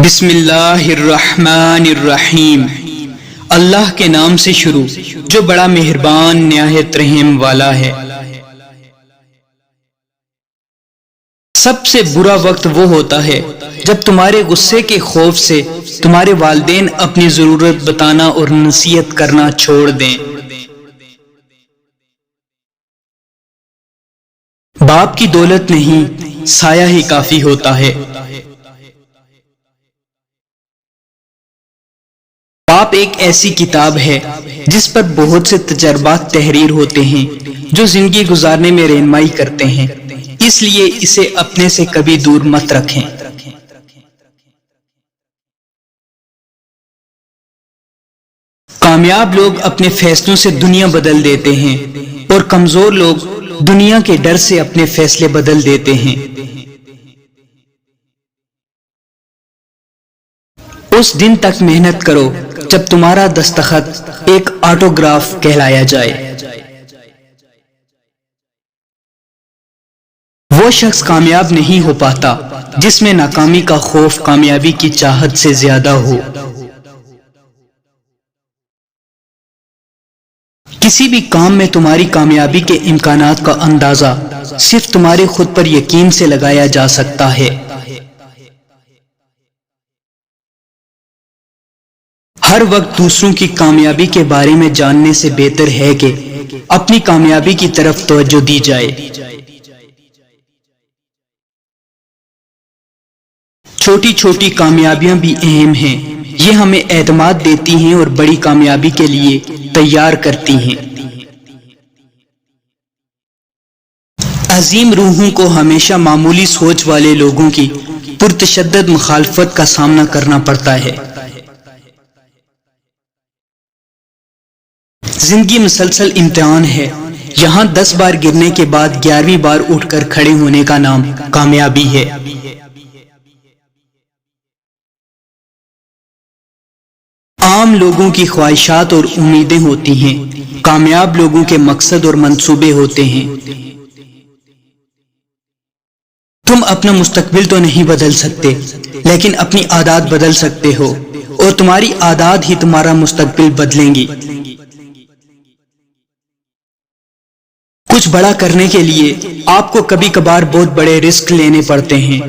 بسم اللہ الرحمن الرحیم، اللہ کے نام سے شروع جو بڑا مہربان نہایت رحم والا ہے۔ سب سے برا وقت وہ ہوتا ہے جب تمہارے غصے کے خوف سے تمہارے والدین اپنی ضرورت بتانا اور نصیحت کرنا چھوڑ دیں۔ باپ کی دولت نہیں، سایہ ہی کافی ہوتا ہے۔ باپ ایک ایسی کتاب ہے جس پر بہت سے تجربات تحریر ہوتے ہیں جو زندگی گزارنے میں رہنمائی کرتے ہیں، اس لیے اسے اپنے سے کبھی دور مت رکھیں۔ کامیاب لوگ اپنے فیصلوں سے دنیا بدل دیتے ہیں اور کمزور لوگ دنیا کے ڈر سے اپنے فیصلے بدل دیتے ہیں۔ اس دن تک محنت کرو جب تمہارا دستخط ایک آٹوگراف کہلایا جائے۔ وہ شخص کامیاب نہیں ہو پاتا جس میں ناکامی کا خوف کامیابی کی چاہت سے زیادہ ہو۔ کسی بھی کام میں تمہاری کامیابی کے امکانات کا اندازہ صرف تمہارے خود پر یقین سے لگایا جا سکتا ہے۔ ہر وقت دوسروں کی کامیابی کے بارے میں جاننے سے بہتر ہے کہ اپنی کامیابی کی طرف توجہ دی جائے۔ چھوٹی چھوٹی کامیابیاں بھی اہم ہیں، یہ ہمیں اعتماد دیتی ہیں اور بڑی کامیابی کے لیے تیار کرتی ہیں۔ عظیم روحوں کو ہمیشہ معمولی سوچ والے لوگوں کی پرتشدد مخالفت کا سامنا کرنا پڑتا ہے۔ زندگی مسلسل امتحان ہے، یہاں 10 بار گرنے کے بعد 11ویں بار اٹھ کر کھڑے ہونے کا نام کامیابی ہے۔ عام لوگوں کی خواہشات اور امیدیں ہوتی ہیں، کامیاب لوگوں کے مقصد اور منصوبے ہوتے ہیں۔ تم اپنا مستقبل تو نہیں بدل سکتے، لیکن اپنی عادات بدل سکتے ہو، اور تمہاری عادات ہی تمہارا مستقبل بدلیں گی۔ کچھ بڑا کرنے کے لیے آپ کو کبھی کبھار بہت بڑے رسک لینے پڑتے ہیں۔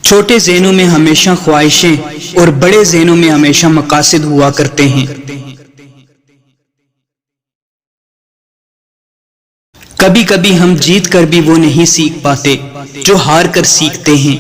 چھوٹے ذہنوں میں ہمیشہ خواہشیں اور بڑے ذہنوں میں ہمیشہ مقاصد ہوا کرتے ہیں۔ کبھی کبھی ہم جیت کر بھی وہ نہیں سیکھ پاتے جو ہار کر سیکھتے ہیں۔